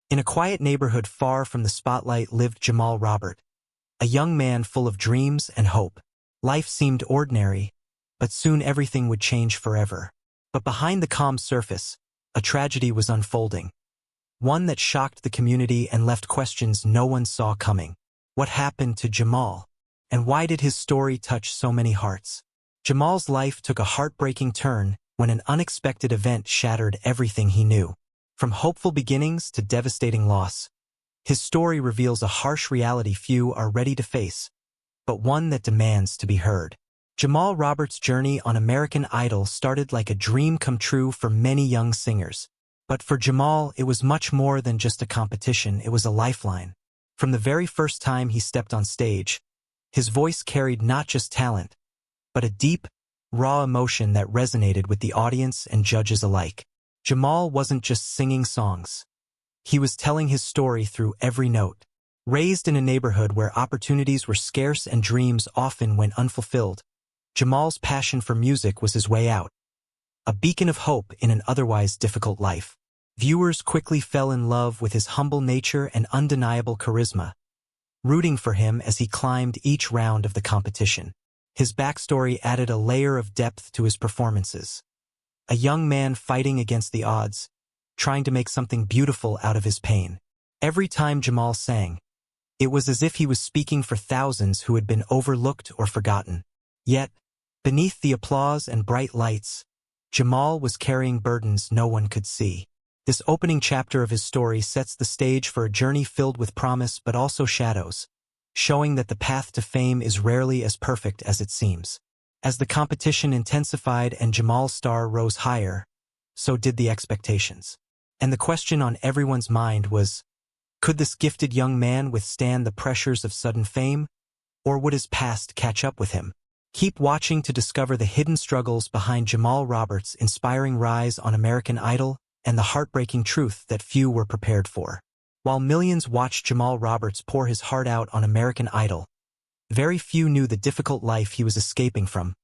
In a quiet neighborhood far from the spotlight lived Jamal Robert, a young man full of dreams and hope. Life seemed ordinary, but soon everything would change forever. But behind the calm surface, a tragedy was unfolding. One that shocked the community and left questions no one saw coming. What happened to Jamal? And why did his story touch so many hearts? Jamal's life took a heartbreaking turn when an unexpected event shattered everything he knew. From hopeful beginnings to devastating loss, his story reveals a harsh reality few are ready to face, but one that demands to be heard. Jamal Robert's journey on American Idol started like a dream come true for many young singers. But for Jamal, it was much more than just a competition, it was a lifeline. From the very first time he stepped on stage, his voice carried not just talent, but a deep, raw emotion that resonated with the audience and judges alike. Jamal wasn't just singing songs. He was telling his story through every note. Raised in a neighborhood where opportunities were scarce and dreams often went unfulfilled, Jamal's passion for music was his way out, a beacon of hope in an otherwise difficult life. Viewers quickly fell in love with his humble nature and undeniable charisma, rooting for him as he climbed each round of the competition. His backstory added a layer of depth to his performances. A young man fighting against the odds, trying to make something beautiful out of his pain. Every time Jamal sang, it was as if he was speaking for thousands who had been overlooked or forgotten. Yet, beneath the applause and bright lights, Jamal was carrying burdens no one could see. This opening chapter of his story sets the stage for a journey filled with promise but also shadows, showing that the path to fame is rarely as perfect as it seems. As the competition intensified and Jamal's star rose higher, so did the expectations. And the question on everyone's mind was, could this gifted young man withstand the pressures of sudden fame, or would his past catch up with him? Keep watching to discover the hidden struggles behind Jamal Robert's inspiring rise on American Idol and the heartbreaking truth that few were prepared for. While millions watched Jamal Roberts pour his heart out on American Idol, very few knew the difficult life he was escaping from,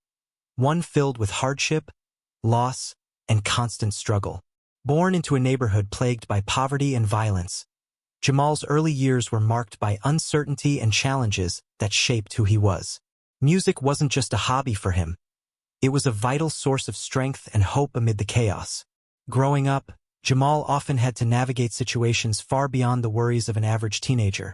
one filled with hardship, loss, and constant struggle. Born into a neighborhood plagued by poverty and violence, Jamal's early years were marked by uncertainty and challenges that shaped who he was. Music wasn't just a hobby for him. It was a vital source of strength and hope amid the chaos. Growing up, Jamal often had to navigate situations far beyond the worries of an average teenager,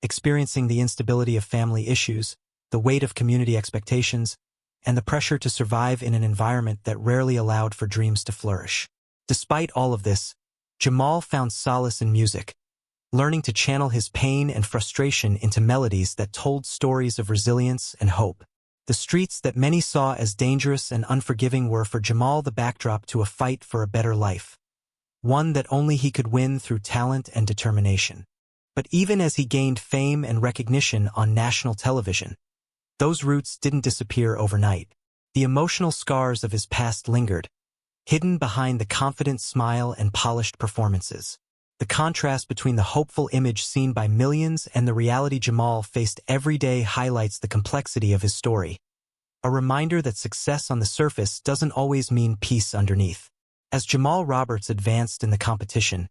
experiencing the instability of family issues, the weight of community expectations, and the pressure to survive in an environment that rarely allowed for dreams to flourish. Despite all of this, Jamal found solace in music, learning to channel his pain and frustration into melodies that told stories of resilience and hope. The streets that many saw as dangerous and unforgiving were for Jamal the backdrop to a fight for a better life, one that only he could win through talent and determination. But even as he gained fame and recognition on national television, those roots didn't disappear overnight. The emotional scars of his past lingered, hidden behind the confident smile and polished performances. The contrast between the hopeful image seen by millions and the reality Jamal faced every day highlights the complexity of his story. A reminder that success on the surface doesn't always mean peace underneath. As Jamal Roberts advanced in the competition,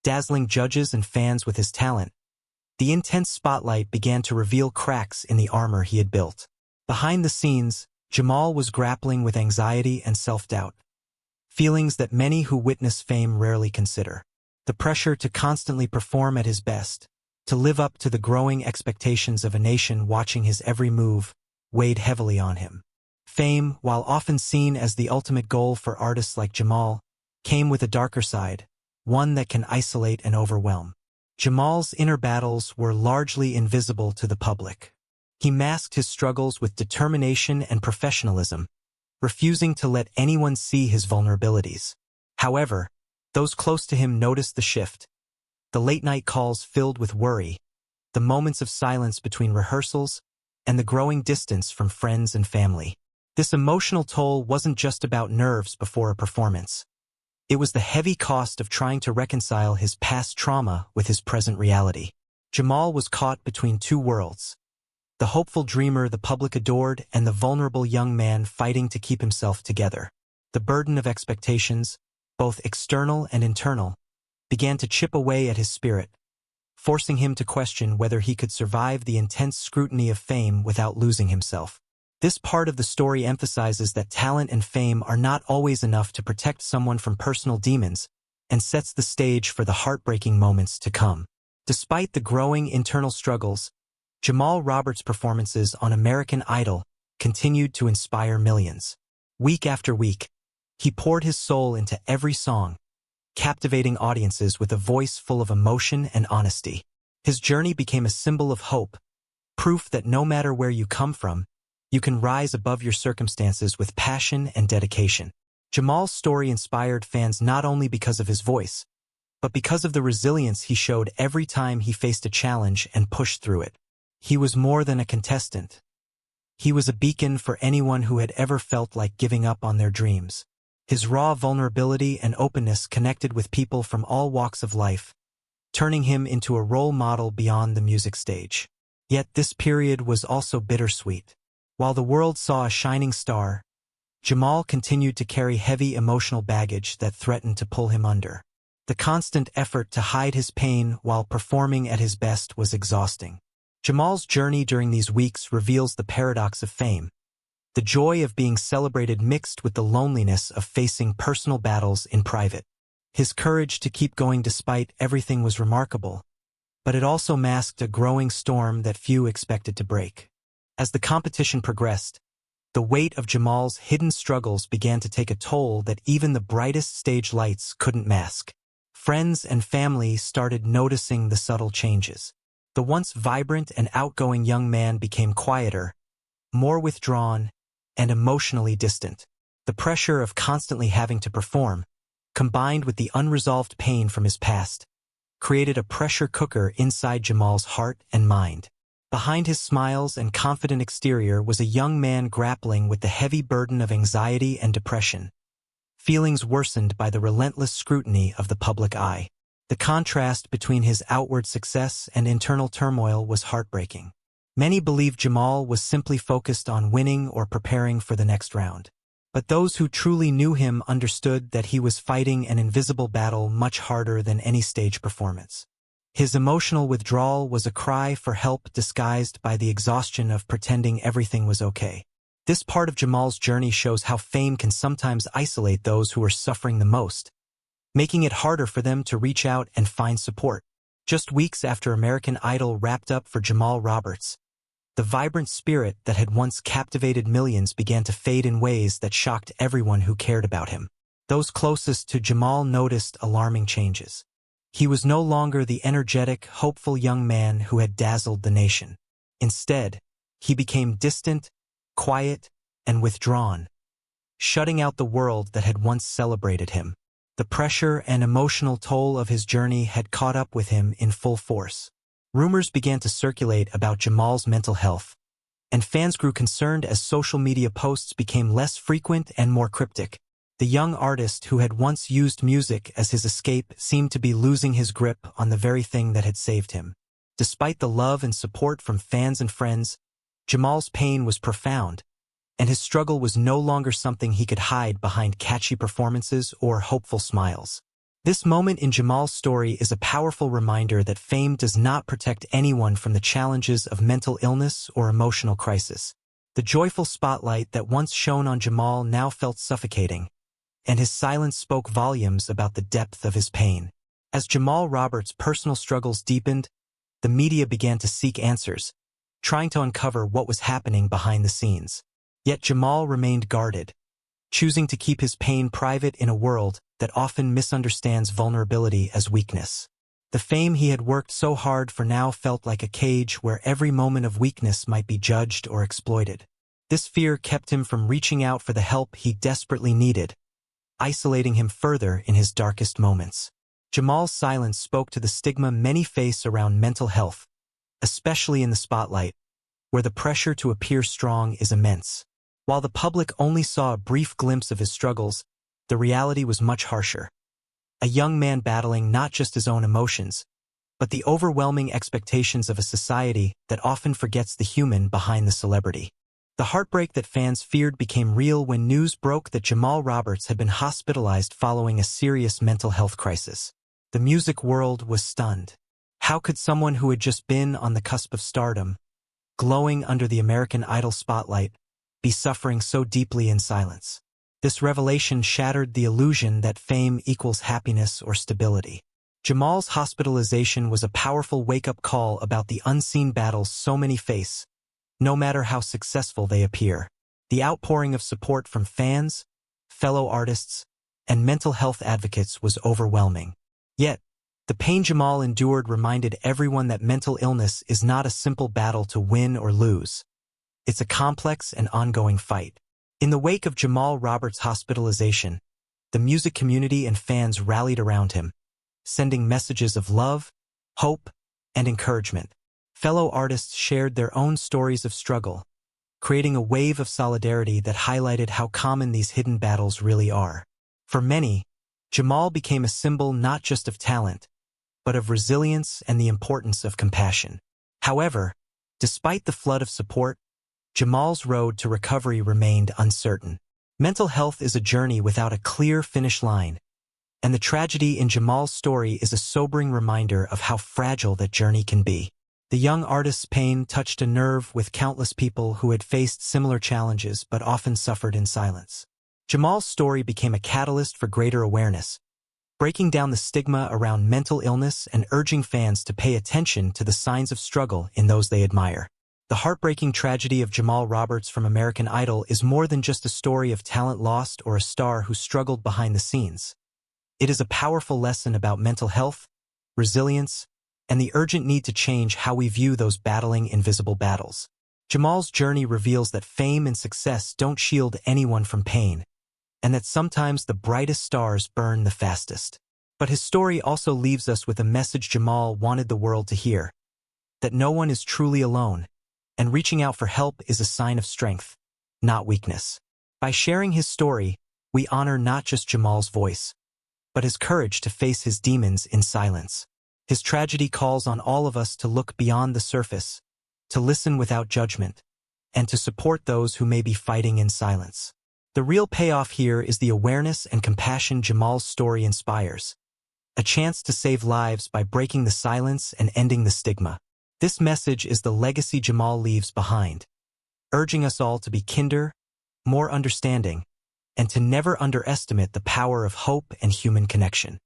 dazzling judges and fans with his talent, the intense spotlight began to reveal cracks in the armor he had built. Behind the scenes, Jamal was grappling with anxiety and self-doubt, feelings that many who witness fame rarely consider. The pressure to constantly perform at his best, to live up to the growing expectations of a nation watching his every move, weighed heavily on him. Fame, while often seen as the ultimate goal for artists like Jamal, came with a darker side, one that can isolate and overwhelm. Jamal's inner battles were largely invisible to the public. He masked his struggles with determination and professionalism, refusing to let anyone see his vulnerabilities. However, those close to him noticed the shift, the late-night calls filled with worry, the moments of silence between rehearsals, and the growing distance from friends and family. This emotional toll wasn't just about nerves before a performance. It was the heavy cost of trying to reconcile his past trauma with his present reality. Jamal was caught between two worlds, the hopeful dreamer the public adored and the vulnerable young man fighting to keep himself together. The burden of expectations, both external and internal, began to chip away at his spirit, forcing him to question whether he could survive the intense scrutiny of fame without losing himself. This part of the story emphasizes that talent and fame are not always enough to protect someone from personal demons, and sets the stage for the heartbreaking moments to come. Despite the growing internal struggles, Jamal Roberts' performances on American Idol continued to inspire millions. Week after week, he poured his soul into every song, captivating audiences with a voice full of emotion and honesty. His journey became a symbol of hope, proof that no matter where you come from, you can rise above your circumstances with passion and dedication. Jamal's story inspired fans not only because of his voice, but because of the resilience he showed every time he faced a challenge and pushed through it. He was more than a contestant. He was a beacon for anyone who had ever felt like giving up on their dreams. His raw vulnerability and openness connected with people from all walks of life, turning him into a role model beyond the music stage. Yet this period was also bittersweet. While the world saw a shining star, Jamal continued to carry heavy emotional baggage that threatened to pull him under. The constant effort to hide his pain while performing at his best was exhausting. Jamal's journey during these weeks reveals the paradox of fame, the joy of being celebrated mixed with the loneliness of facing personal battles in private. His courage to keep going despite everything was remarkable, but it also masked a growing storm that few expected to break. As the competition progressed, the weight of Jamal's hidden struggles began to take a toll that even the brightest stage lights couldn't mask. Friends and family started noticing the subtle changes. The once vibrant and outgoing young man became quieter, more withdrawn, and emotionally distant. The pressure of constantly having to perform, combined with the unresolved pain from his past, created a pressure cooker inside Jamal's heart and mind. Behind his smiles and confident exterior was a young man grappling with the heavy burden of anxiety and depression, feelings worsened by the relentless scrutiny of the public eye. The contrast between his outward success and internal turmoil was heartbreaking. Many believed Jamal was simply focused on winning or preparing for the next round. But those who truly knew him understood that he was fighting an invisible battle much harder than any stage performance. His emotional withdrawal was a cry for help disguised by the exhaustion of pretending everything was okay. This part of Jamal's journey shows how fame can sometimes isolate those who are suffering the most, making it harder for them to reach out and find support. Just weeks after American Idol wrapped up for Jamal Roberts, the vibrant spirit that had once captivated millions began to fade in ways that shocked everyone who cared about him. Those closest to Jamal noticed alarming changes. He was no longer the energetic, hopeful young man who had dazzled the nation. Instead, he became distant, quiet, and withdrawn, shutting out the world that had once celebrated him. The pressure and emotional toll of his journey had caught up with him in full force. Rumors began to circulate about Jamal's mental health, and fans grew concerned as social media posts became less frequent and more cryptic. The young artist who had once used music as his escape seemed to be losing his grip on the very thing that had saved him. Despite the love and support from fans and friends, Jamal's pain was profound, and his struggle was no longer something he could hide behind catchy performances or hopeful smiles. This moment in Jamal's story is a powerful reminder that fame does not protect anyone from the challenges of mental illness or emotional crisis. The joyful spotlight that once shone on Jamal now felt suffocating, and his silence spoke volumes about the depth of his pain. As Jamal Roberts' personal struggles deepened, the media began to seek answers, trying to uncover what was happening behind the scenes. Yet Jamal remained guarded, choosing to keep his pain private in a world that often misunderstands vulnerability as weakness. The fame he had worked so hard for now felt like a cage where every moment of weakness might be judged or exploited. This fear kept him from reaching out for the help he desperately needed, isolating him further in his darkest moments. Jamal's silence spoke to the stigma many face around mental health, especially in the spotlight, where the pressure to appear strong is immense. While the public only saw a brief glimpse of his struggles, the reality was much harsher. A young man battling not just his own emotions, but the overwhelming expectations of a society that often forgets the human behind the celebrity. The heartbreak that fans feared became real when news broke that Jamal Roberts had been hospitalized following a serious mental health crisis. The music world was stunned. How could someone who had just been on the cusp of stardom, glowing under the American Idol spotlight, be suffering so deeply in silence? This revelation shattered the illusion that fame equals happiness or stability. Jamal's hospitalization was a powerful wake-up call about the unseen battles so many face, no matter how successful they appear. The outpouring of support from fans, fellow artists, and mental health advocates was overwhelming. Yet, the pain Jamal endured reminded everyone that mental illness is not a simple battle to win or lose. It's a complex and ongoing fight. In the wake of Jamal Robert's hospitalization, the music community and fans rallied around him, sending messages of love, hope, and encouragement. Fellow artists shared their own stories of struggle, creating a wave of solidarity that highlighted how common these hidden battles really are. For many, Jamal became a symbol not just of talent, but of resilience and the importance of compassion. However, despite the flood of support, Jamal's road to recovery remained uncertain. Mental health is a journey without a clear finish line, and the tragedy in Jamal's story is a sobering reminder of how fragile that journey can be. The young artist's pain touched a nerve with countless people who had faced similar challenges but often suffered in silence. Jamal's story became a catalyst for greater awareness, breaking down the stigma around mental illness and urging fans to pay attention to the signs of struggle in those they admire. The heartbreaking tragedy of Jamal Roberts from American Idol is more than just a story of talent lost or a star who struggled behind the scenes. It is a powerful lesson about mental health, resilience, and the urgent need to change how we view those battling invisible battles. Jamal's journey reveals that fame and success don't shield anyone from pain, and that sometimes the brightest stars burn the fastest. But his story also leaves us with a message Jamal wanted the world to hear: that no one is truly alone, and reaching out for help is a sign of strength, not weakness. By sharing his story, we honor not just Jamal's voice, but his courage to face his demons in silence. His tragedy calls on all of us to look beyond the surface, to listen without judgment, and to support those who may be fighting in silence. The real payoff here is the awareness and compassion Jamal's story inspires, a chance to save lives by breaking the silence and ending the stigma. This message is the legacy Jamal leaves behind, urging us all to be kinder, more understanding, and to never underestimate the power of hope and human connection.